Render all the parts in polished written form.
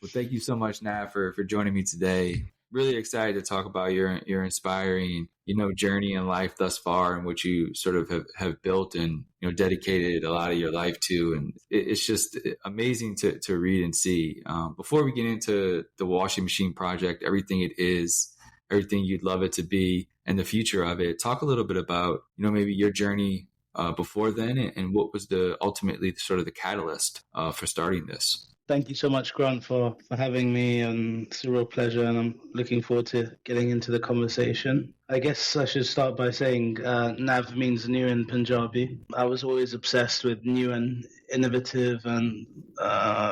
Well, thank you so much, Nav, for joining me today. Really excited to talk about your inspiring, journey in life thus far, and what you sort of have built and, dedicated a lot of your life to. And it's just amazing to read and see. Before we get into the washing machine project, everything it is, everything you'd love it to be, and the future of it, talk a little bit about, maybe your journey before then, and what was ultimately sort of the catalyst for starting this. Thank you so much, Grant, for having me, and it's a real pleasure, and I'm looking forward to getting into the conversation. I guess I should start by saying Nav means new in Punjabi. I was always obsessed with new and innovative and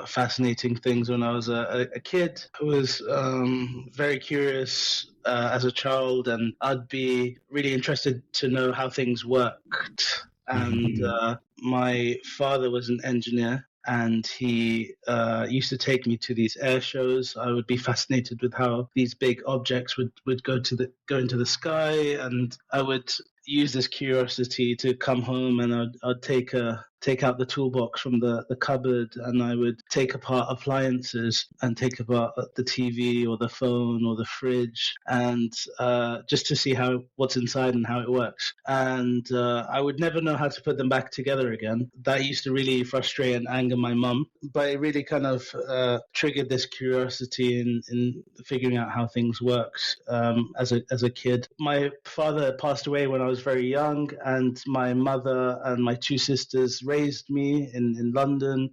fascinating things when I was a kid. I was very curious as a child, and I'd be really interested to know how things worked. And my father was an engineer, and he used to take me to these air shows. I would be fascinated with how these big objects would go into the sky, and I would use this curiosity to come home, and I'd take out the toolbox from the cupboard, and I would take apart appliances and take apart the TV or the phone or the fridge, and just to see what's inside and how it works. And I would never know how to put them back together again. That used to really frustrate and anger my mum, but it really kind of triggered this curiosity in figuring out how things works as a kid. My father passed away when I was very young, and my mother and my two sisters raised me in London,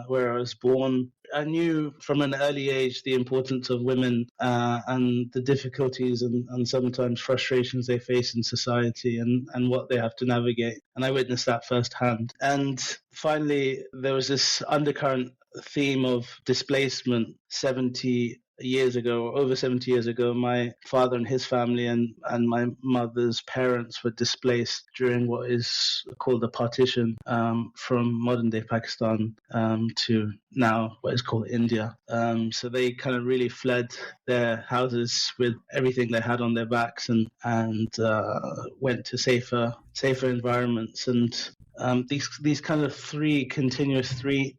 where I was born. I knew from an early age the importance of women and the difficulties and sometimes frustrations they face in society, and what they have to navigate. And I witnessed that firsthand. And finally, there was this undercurrent theme of displacement. 70 years ago, or over 70 years ago, my father and his family and my mother's parents were displaced during what is called the partition, from modern day Pakistan to now what is called India. So they kind of really fled their houses with everything they had on their backs, and went to safer environments. And these kind of three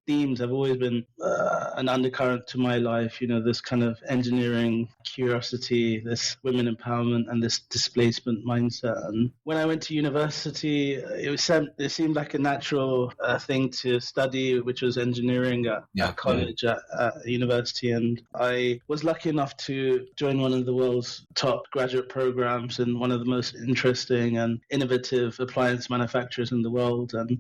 themes have always been an undercurrent to my life. This kind of engineering curiosity, this women empowerment, and this displacement mindset. And when I went to university, it seemed like a natural thing to study, which was engineering at college, at university. And I was lucky enough to join one of the world's top graduate programs in one of the most interesting and innovative appliance manufacturers in the world. And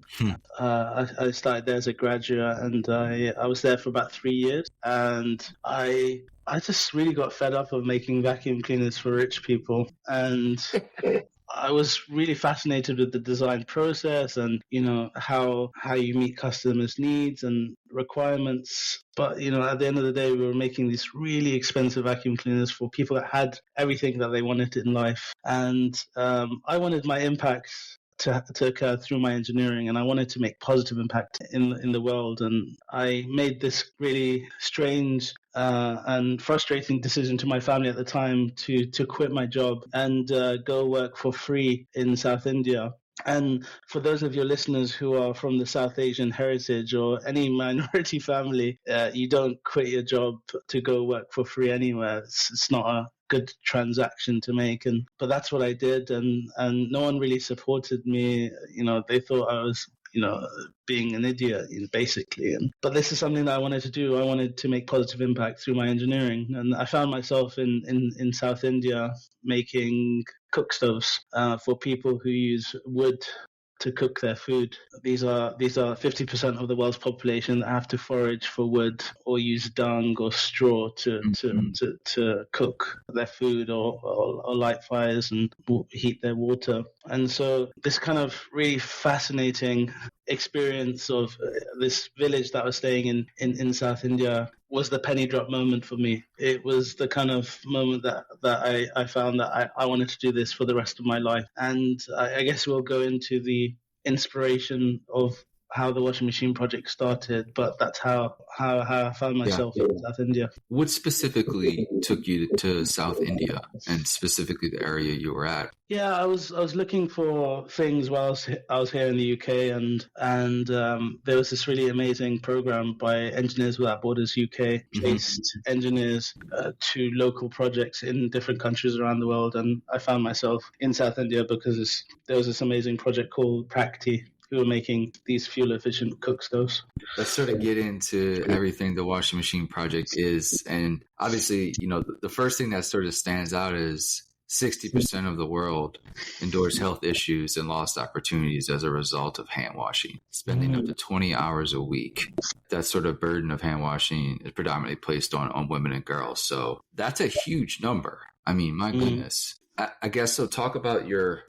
I started there as a graduate, and I was there for about 3 years. And I just really got fed up of making vacuum cleaners for rich people. And I was really fascinated with the design process and, how you meet customers' needs and requirements. But, at the end of the day, we were making these really expensive vacuum cleaners for people that had everything that they wanted in life. And I wanted my impact to occur through my engineering, and I wanted to make positive impact in the world. And I made this really strange and frustrating decision to my family at the time to quit my job and go work for free in South India. And for those of your listeners who are from the South Asian heritage or any minority family, you don't quit your job to go work for free anywhere. It's not a good transaction to make, but that's what I did, and no one really supported me. They thought I was being an idiot, basically. But this is something that I wanted to do. I wanted to make positive impact through my engineering, and I found myself in South India making cook stoves for people who use wood to cook their food. These are 50% of the world's population that have to forage for wood or use dung or straw to cook their food or light fires and heat their water. And so this kind of really fascinating experience of this village that I was staying in South India was the penny drop moment for me. It was the kind of moment that I found that I wanted to do this for the rest of my life. And I guess we'll go into the inspiration of how the washing machine project started, but that's how I found myself in South India. What specifically took you to South India, and specifically the area you were at? Yeah, I was looking for things while I was here in the UK, and there was this really amazing program by Engineers Without Borders UK, placed engineers to local projects in different countries around the world, and I found myself in South India because there was this amazing project called Prakti, who were making these fuel-efficient cook stoves. Let's sort of get into everything the washing machine project is, and obviously, the first thing that sort of stands out is 60% of the world endures health issues and lost opportunities as a result of hand washing, spending up to 20 hours a week. That sort of burden of hand washing is predominantly placed on women and girls. So that's a huge number. I mean, my goodness. I guess so. Talk about your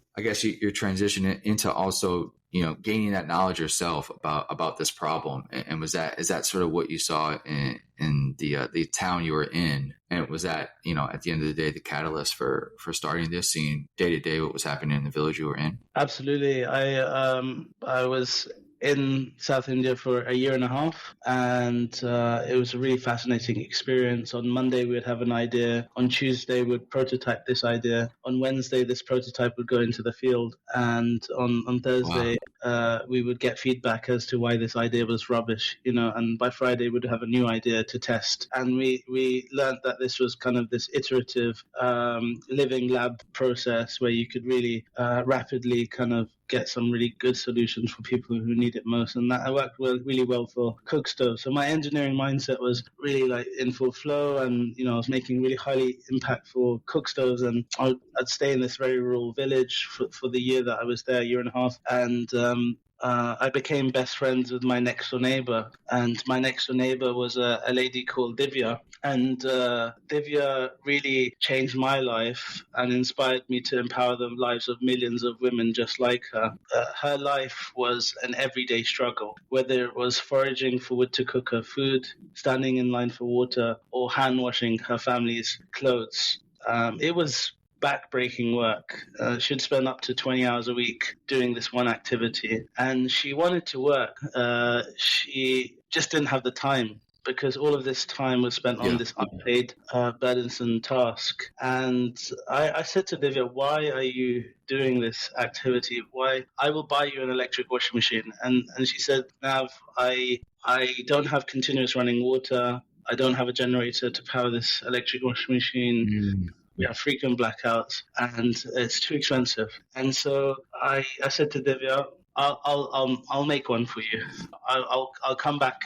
transition into also, gaining that knowledge yourself about this problem. And is that sort of what you saw in the town you were in? And was that, at the end of the day, the catalyst for starting this, seeing day to day what was happening in the village you were in? Absolutely. I was in South India for a year and a half, and it was a really fascinating experience. On Monday, we'd have an idea. On Tuesday, we'd prototype this idea. On Wednesday, this prototype would go into the field, and on Thursday, we would get feedback as to why this idea was rubbish, and by Friday, we'd have a new idea to test. And we learned that this was kind of this iterative living lab process where you could really rapidly kind of get some really good solutions for people who need it most, and that worked really well for cook stoves. So my engineering mindset was really like in full flow, and I was making really highly impactful cook stoves, and I'd stay in this very rural village for the year that I was there, a year and a half, and I became best friends with my next door neighbor, and my next door neighbor was a lady called Divya, and Divya really changed my life and inspired me to empower the lives of millions of women just like her. Her life was an everyday struggle, whether it was foraging for wood to cook her food, standing in line for water, or hand washing her family's clothes. It was backbreaking work. She'd spend up to 20 hours a week doing this one activity, and she wanted to work. She just didn't have the time, because all of this time was spent on this unpaid, burdensome task. And I said to Divya, why are you doing this activity? Why? I will buy you an electric washing machine. And she said, Nav, I don't have continuous running water. I don't have a generator to power this electric washing machine. We have frequent blackouts, and it's too expensive. And so I said to Divya, I'll make one for you. I'll come back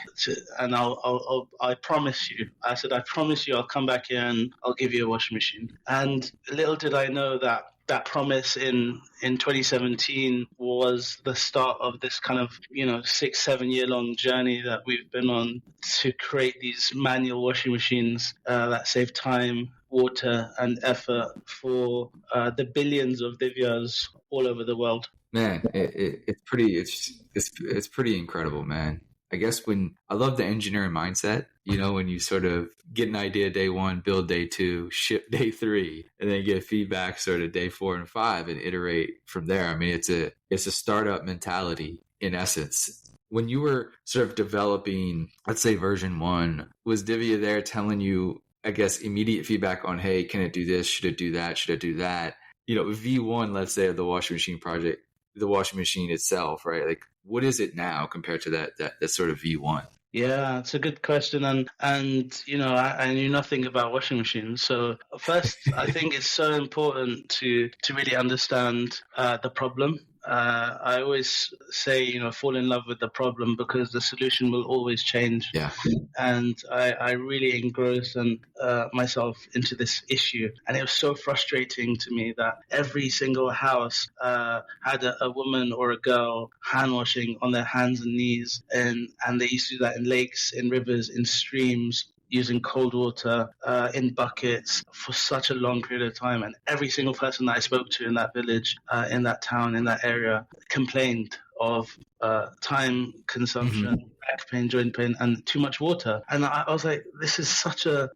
and I promise you. I said, I promise you, I'll come back here and I'll give you a washing machine. And little did I know that promise in 2017 was the start of this kind of 6-7 year long journey that we've been on to create these manual washing machines that save time, water, and effort for the billions of Divyas all over the world. Man, it's pretty incredible, man. I guess when I love the engineering mindset, when you sort of get an idea day 1, build day 2, ship day 3, and then get feedback sort of day 4 and 5 and iterate from there. I mean, it's a startup mentality in essence. When you were sort of developing, let's say version 1, was Divya there telling you, I guess, immediate feedback on, hey, can it do this? Should it do that? Should it do that? V1, let's say, of the washing machine project, the washing machine itself, right? Like, what is it now compared to that sort of V1? Yeah, it's a good question, and I knew nothing about washing machines. So first, I think it's so important to really understand the problem. I always say, fall in love with the problem, because the solution will always change. Yeah. And I really engrossed myself into this issue. And it was so frustrating to me that every single house had a woman or a girl hand washing on their hands and knees. And they used to do that in lakes, in rivers, in streams, using cold water in buckets for such a long period of time. And every single person that I spoke to in that village, in that town, in that area, complained of time consumption back pain, joint pain, and too much water. And I was like, this is such a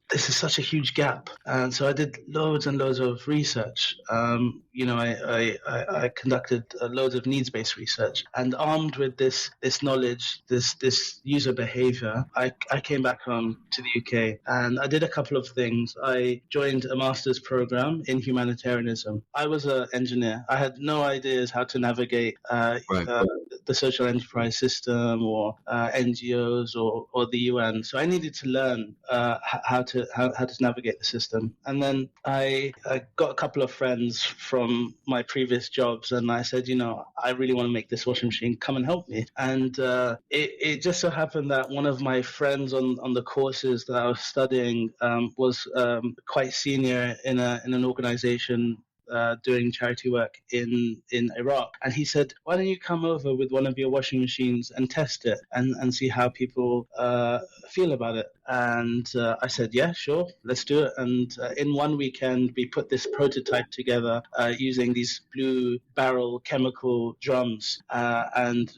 huge gap. And so I did loads and loads of research. I conducted loads of needs-based research, and armed with this knowledge, this user behavior, I came back home to the UK, and I did a couple of things. I joined a master's program in humanitarianism. I was an engineer. I had no ideas how to navigate the social enterprise system or NGOs or the UN. So I needed to learn how to navigate the system. And then I got a couple of friends from my previous jobs, and I said, I really want to make this washing machine. Come and help me. And it just so happened that one of my friends on the courses that I was studying was quite senior in an organization doing charity work in Iraq. And he said, why don't you come over with one of your washing machines and test it and see how people feel about it? And I said, yeah, sure, let's do it. And in one weekend, we put this prototype together using these blue barrel chemical drums. And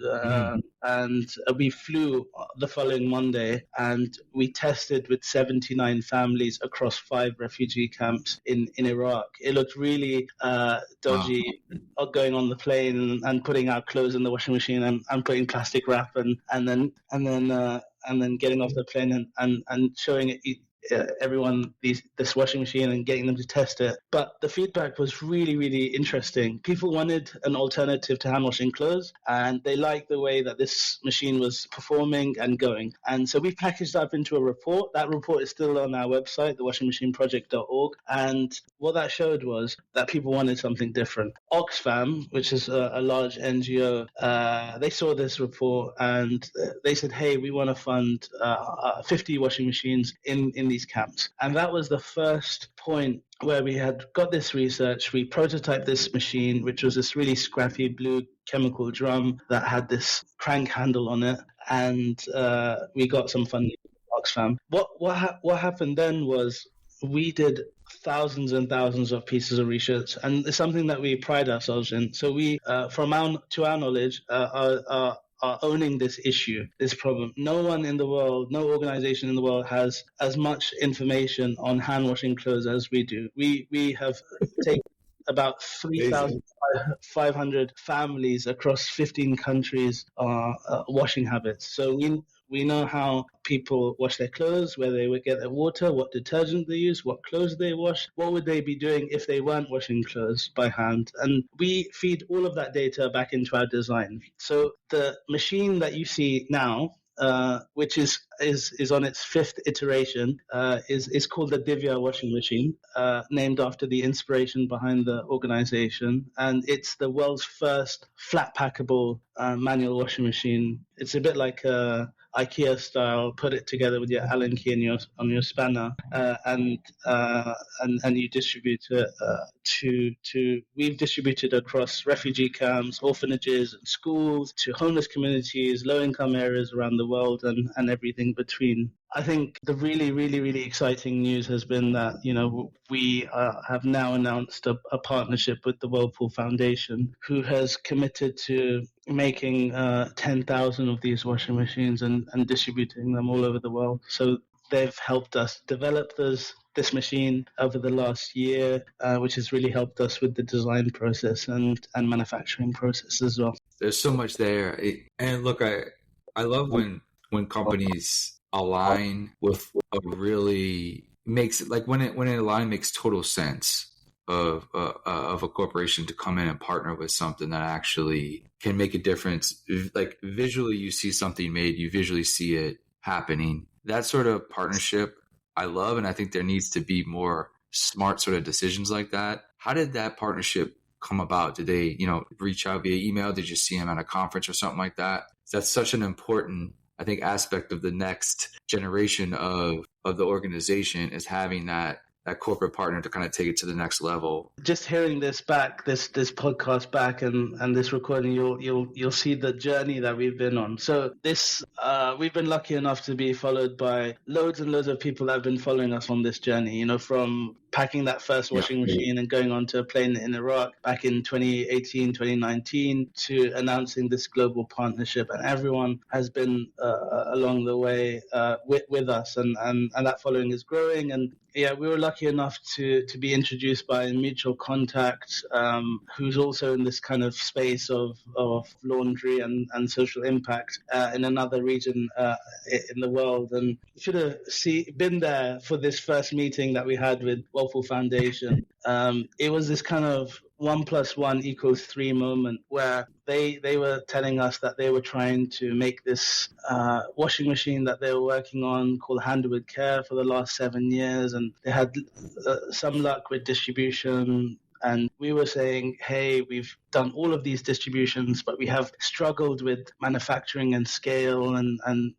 we flew the following Monday, and we tested with 79 families across 5 refugee camps in Iraq. It looked really dodgy, going on the plane and putting our clothes in the washing machine and putting plastic wrap and then getting off the plane and showing it everyone this washing machine and getting them to test it. But the feedback was really, really interesting. People wanted an alternative to hand washing clothes, and they liked the way that this machine was performing and going. And so we packaged up into a report. That report is still on our website, thewashingmachineproject.org. And what that showed was that people wanted something different. Oxfam, which is a large NGO, they saw this report and they said, hey, we want to fund 50 washing machines in these camps. And that was the first point where we had got this research. We prototyped this machine, which was this really scrappy blue chemical drum that had this crank handle on it. And we got some funding from Oxfam. What happened then was we did thousands and thousands of pieces of research, and it's something that we pride ourselves in. So we, to our knowledge, are owning this issue, this problem. No one in the world, no organization in the world has as much information on hand washing clothes as we do. We have taken about 3,500 families across 15 countries washing habits. So we know how people wash their clothes, where they would get their water, what detergent they use, what clothes they wash, what would they be doing if they weren't washing clothes by hand. And we feed all of that data back into our design. So the machine that you see now, which is on its 5th iteration, is called the Divya washing machine, named after the inspiration behind the organization. And it's the world's first flat-packable manual washing machine. It's a bit like IKEA style, put it together with your Allen key on your spanner, and you distribute it we've distributed across refugee camps, orphanages, and schools, to homeless communities, low-income areas around the world, and everything between. I think the really, really, really exciting news has been that, we have now announced a partnership with the Whirlpool Foundation, who has committed to making 10,000 of these washing machines and distributing them all over the world. So they've helped us develop this machine over the last year, which has really helped us with the design process and manufacturing process as well. There's so much there. And look, I love when companies align with a really makes it, like when an align makes total sense of a corporation to come in and partner with something that actually can make a difference. Like visually, you see something made, you visually see it happening. That sort of partnership I love, and I think there needs to be more smart sort of decisions like that. How did that partnership come about? Did they, reach out via email? Did you see them at a conference or something like that? That's such an important, I think, aspect of the next generation of the organization, is having that corporate partner to kind of take it to the next level. Just hearing this podcast back and this recording, you'll see the journey that we've been on. So this we've been lucky enough to be followed by loads and loads of people that have been following us on this journey, from packing that first washing machine and going onto a plane in Iraq back in 2018, 2019 to announcing this global partnership. And everyone has been along the way with us, and that following is growing. And yeah, we were lucky enough to be introduced by a mutual contact who's also in this kind of space of laundry and social impact in another region in the world. And you should have been there for this first meeting that we had with Whirlpool Foundation. It was this kind of 1 + 1 = 3 moment where they were telling us that they were trying to make this washing machine that they were working on called Handwashing for the last 7 years, and they had some luck with distribution. And we were saying, hey, we've done all of these distributions, but we have struggled with manufacturing and scale and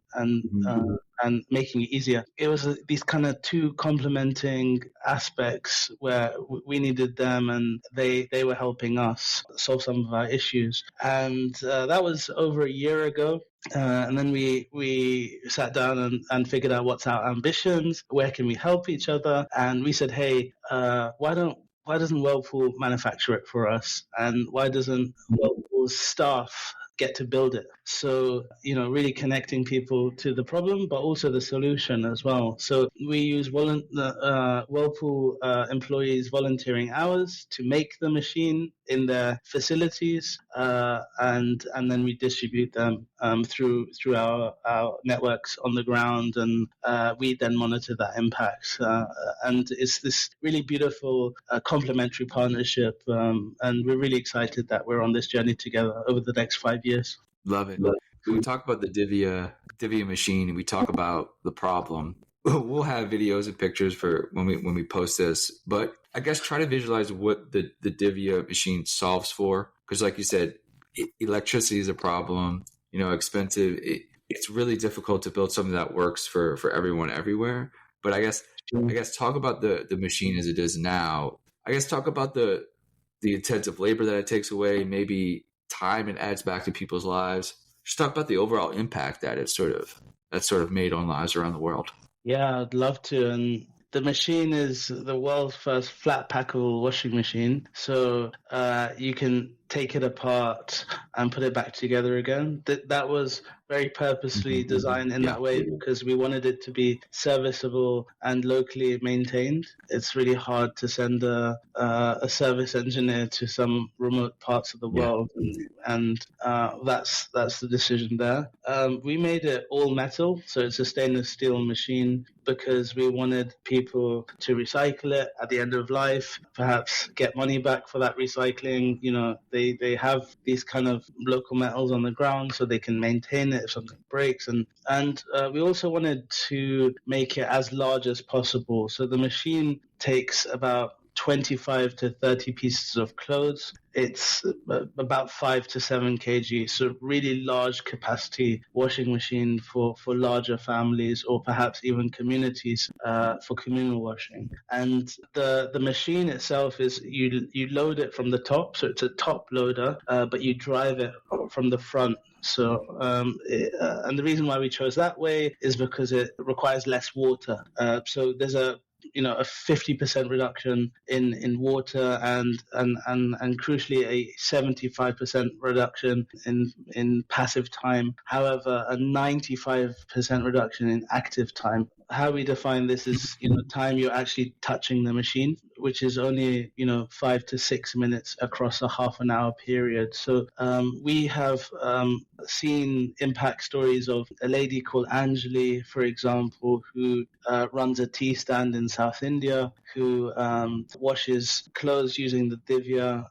making it easier. It was these kind of two complementing aspects where we needed them and they were helping us solve some of our issues. And that was over a year ago. And then we sat down and figured out what's our ambitions, where can we help each other. And we said, hey, why doesn't Whirlpool manufacture it for us? And why doesn't Whirlpool's staff get to build it? So, really connecting people to the problem, but also the solution as well. So we use Whirlpool employees' volunteering hours to make the machine in their facilities, and then we distribute them through our networks on the ground, and we then monitor that impact. And it's this really beautiful complementary partnership, and we're really excited that we're on this journey together over the next 5 years. Love it. When we talk about the Divya machine and we talk about the problem, we'll have videos and pictures for when we post this, but I guess try to visualize what the Divya machine solves for. Because like you said, electricity is a problem, expensive. It's really difficult to build something that works for everyone everywhere. But I guess talk about the machine as it is now. I guess talk about the intensive labor that it takes away, maybe time it adds back to people's lives. Just talk about the overall impact that it's sort of made on lives around the world. Yeah, I'd love to. And the machine is the world's first flat-packable washing machine. So you can take it apart and put it back together again. That was very purposely designed in that way because we wanted it to be serviceable and locally maintained. It's really hard to send a service engineer to some remote parts of the world, and that's the decision there. We made it all metal, so it's a stainless steel machine because we wanted people to recycle it at the end of life, perhaps get money back for that recycling. They have these kind of local metals on the ground so they can maintain it if something breaks. And we also wanted to make it as large as possible. So the machine takes about 25 to 30 pieces of clothes. It's about 5 to 7 kg, so really large capacity washing machine for larger families or perhaps even communities for communal washing. And the machine itself is you load it from the top, so it's a top loader, but you drive it from the front. So, and the reason why we chose that way is because it requires less water. So there's a 50% reduction in water and crucially a 75% reduction in passive time. However, a 95% reduction in active time. How we define this is, time you're actually touching the machine, which is only, 5 to 6 minutes across a half an hour period. So we have seen impact stories of a lady called Anjali, for example, who runs a tea stand in South India, who washes clothes using the Divya.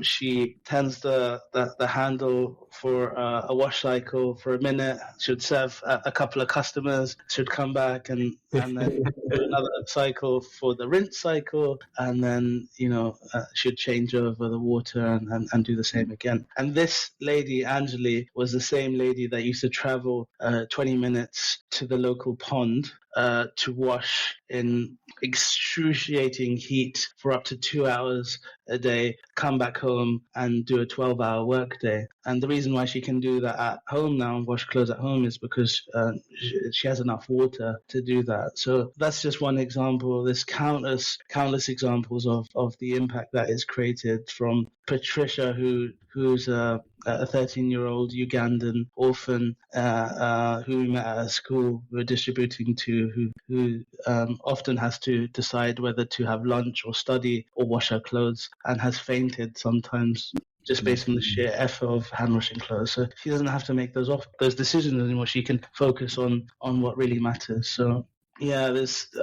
She turns the handle for a wash cycle for a minute, should serve a couple of customers, should come back and then do another cycle for the rinse cycle, and then should change over the water and do the same again. And this lady, Anjali, was the same lady that used to travel 20 minutes to the local pond to wash in excruciating heat for up to 2 hours a day, come back home and do a 12-hour workday. And the reason why she can do that at home now and wash clothes at home is because she has enough water to do that. So that's just one example. There's countless examples of the impact that is created, from Patricia, who's a 13-year-old Ugandan orphan who we met at a school we were distributing to, who often has to decide whether to have lunch or study or wash her clothes, and has fainted sometimes just based on the sheer effort of hand washing clothes. So she doesn't have to make those decisions anymore. She can focus on what really matters. So yeah,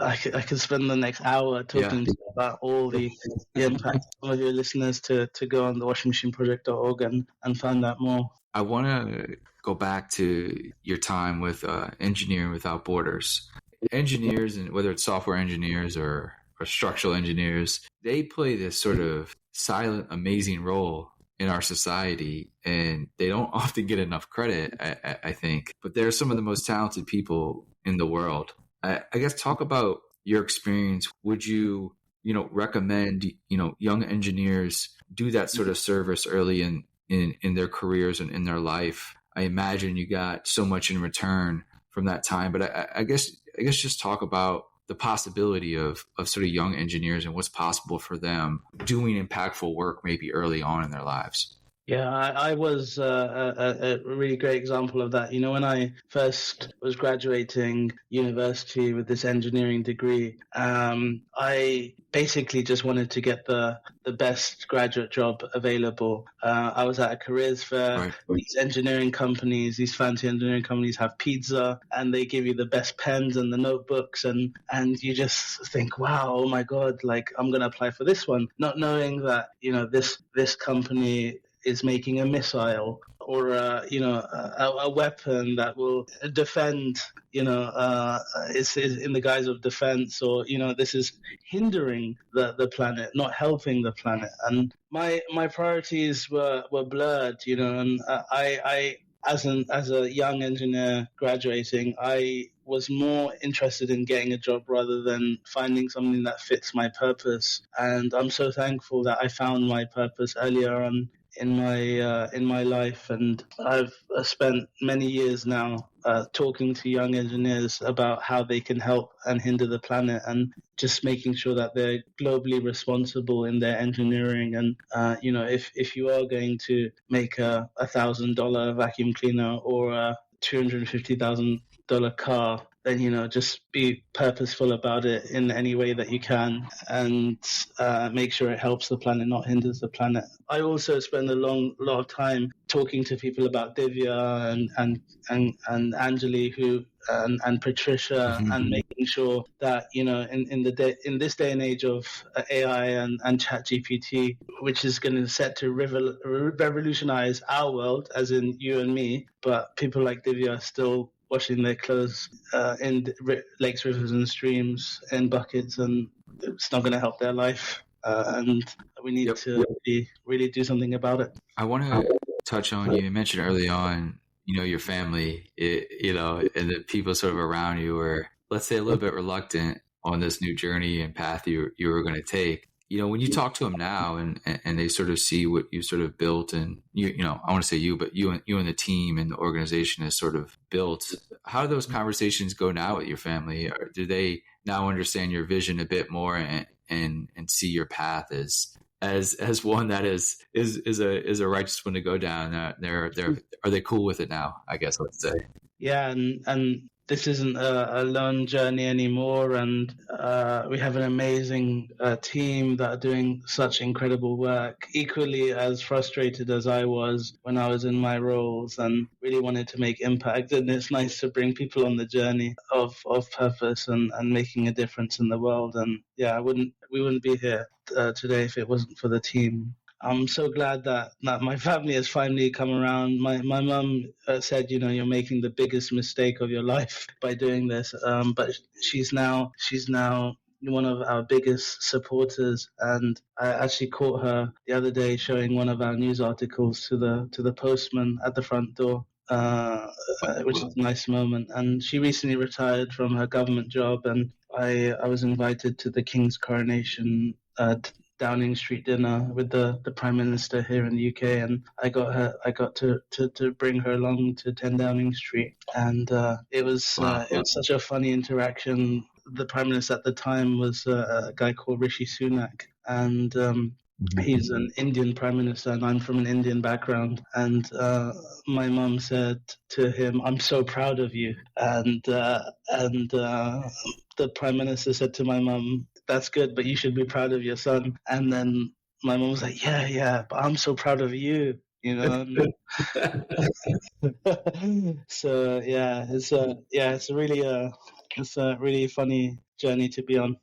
I could spend the next hour talking to you about all the impact of your listeners to go on the washingmachineproject.org and find out more. I want to go back to your time with Engineering Without Borders. Engineers, and whether it's software engineers or structural engineers, they play this sort of silent, amazing role in our society, and they don't often get enough credit, I think. But they're some of the most talented people in the world. I guess talk about your experience. Would you recommend young engineers do that sort of service early in their careers and in their life? I imagine you got so much in return from that time, but I guess just talk about the possibility of sort of young engineers and what's possible for them doing impactful work maybe early on in their lives. Yeah, I was a really great example of that. When I first was graduating university with this engineering degree, I basically just wanted to get the best graduate job available. I was at a careers fair. Right. These engineering companies, these fancy engineering companies, have pizza, and they give you the best pens and the notebooks, and you just think, wow, oh my God, like I'm going to apply for this one, not knowing that this company is making a missile or a weapon that will defend, is in the guise of defense, or this is hindering the planet, not helping the planet. And my priorities were blurred, and I as a young engineer graduating, I was more interested in getting a job rather than finding something that fits my purpose. And I'm so thankful that I found my purpose earlier on in my life, and I've spent many years now talking to young engineers about how they can help and hinder the planet, and just making sure that they're globally responsible in their engineering. And if you are going to make a $1,000 vacuum cleaner or a $250,000 car, then just be purposeful about it in any way that you can, and make sure it helps the planet, not hinders the planet. I also spend a lot of time talking to people about Divya and Anjali, and Patricia, and making sure that in this day and age of AI and ChatGPT, which is going to set to revolutionize our world, as in you and me, but people like Divya are still washing their clothes in lakes, rivers, and streams in buckets, and it's not going to help their life. And we need to really do something about it. I want to touch on, you mentioned early on, your family, and the people sort of around you were, let's say, a little bit reluctant on this new journey and path you were going to take. When you talk to them now and they sort of see what you sort of built, and I want to say you, but you and the team and the organization has sort of built, how do those conversations go now with your family? Or do they now understand your vision a bit more and see your path as one that is a righteous one to go down? Are they cool with it now, I guess, let's say? Yeah, and this isn't a lone journey anymore, and we have an amazing team that are doing such incredible work, equally as frustrated as I was when I was in my roles and really wanted to make impact. And it's nice to bring people on the journey of purpose and making a difference in the world. And yeah, we wouldn't be here today if it wasn't for the team. I'm so glad that my family has finally come around. My mum said, you're making the biggest mistake of your life by doing this. But she's now one of our biggest supporters, and I actually caught her the other day showing one of our news articles to the postman at the front door. which is a nice moment. And she recently retired from her government job, and I was invited to the King's coronation Downing Street dinner with the Prime Minister here in the UK, and I got to bring her along to 10 Downing Street, and it was such a funny interaction. The Prime Minister at the time was a guy called Rishi Sunak, and he's an Indian Prime Minister, and I'm from an Indian background. And my mum said to him, "I'm so proud of you," and the Prime Minister said to my mum, "That's good, but you should be proud of your son." And then my mum was like, "Yeah, but I'm so proud of you," you know. So it's a really funny journey to be on.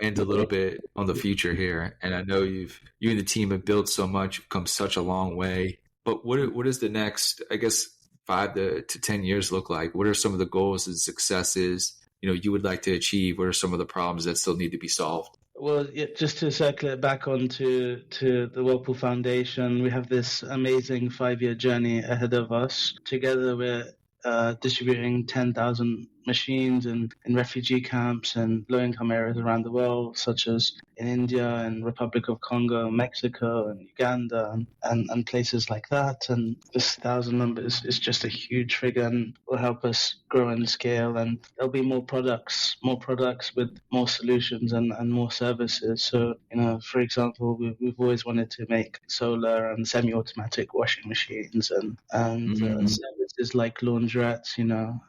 End a little bit on the future here, and I know you and the team have built so much, come such a long way. But what is the next, I guess, 5 to 10 years look like? What are some of the goals and successes you would like to achieve? What are some of the problems that still need to be solved? Well, just to circle it back onto the Whirlpool Foundation, we have this amazing 5-year journey ahead of us. Together, we're distributing 10,000 machines in refugee camps and low-income areas around the world, such as in India and Republic of Congo, Mexico and Uganda and places like that. And this 1,000 number is just a huge figure and will help us grow and scale. And there'll be more products with more solutions and more services. So, for example, we've always wanted to make solar and semi-automatic washing machines and services like laundrettes.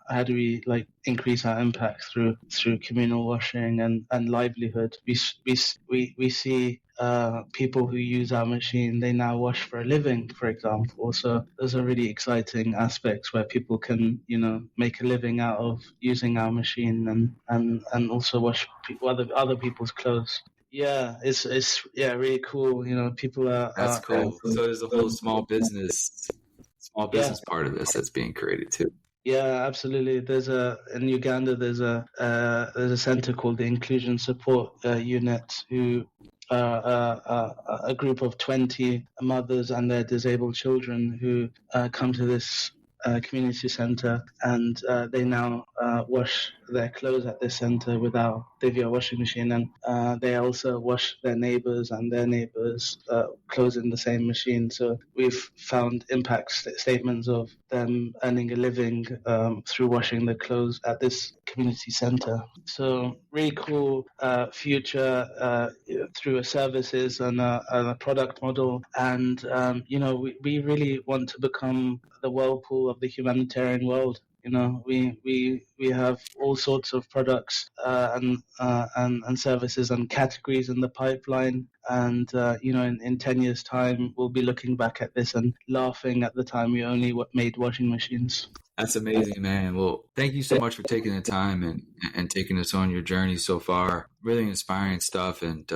How do we increase our impact through communal washing and livelihood? We see people who use our machine, they now wash for a living, for example. So those are really exciting aspects where people can, make a living out of using our machine and also wash other people's clothes. Yeah, it's really cool. People are. That's cool. So there's a whole small business part of this that's being created too. Yeah, absolutely. In Uganda, there's a center called the Inclusion Support Unit, who are a group of 20 mothers and their disabled children who come to this community center, and they now wash their clothes at this center with our Divya washing machine, and they also wash their neighbors and their neighbors' clothes in the same machine. So we've found impact statements of them earning a living through washing the clothes at this community center. So really cool future through services and a product model. And we really want to become the Whirlpool of the humanitarian world. We have all sorts of products and services and categories in the pipeline, and in 10 years' time we'll be looking back at this and laughing at the time we only made washing machines. That's amazing, man. Well, thank you so much for taking the time and taking us on your journey so far. Really inspiring stuff, and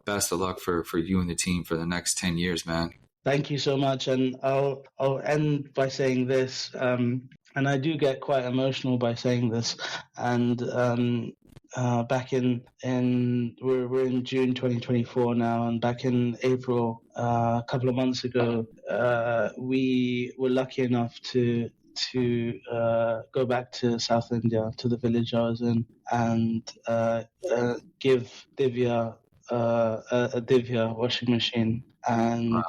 best of luck for you and the team for the next 10 years, man. Thank you so much, and I'll end by saying this. And I do get quite emotional by saying this. And back in we're in June 2024 now, and back in April, a couple of months ago, we were lucky enough to go back to South India, to the village I was in, and give Divya a Divya washing machine. And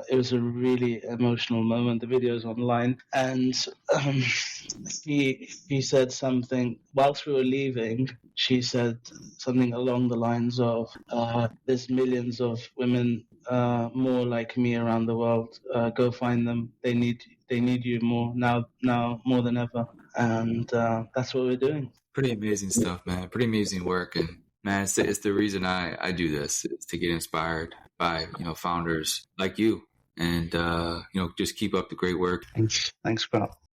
it was a really emotional moment. The video's online, and she said something whilst we were leaving. She said something along the lines of, "There's millions of women more like me around the world. Go find them. They need you more now more than ever." And that's what we're doing. Pretty amazing stuff, man. Pretty amazing work, and man, it's the reason I do this, is to get inspired by founders like you, and just keep up the great work. Thanks, bro.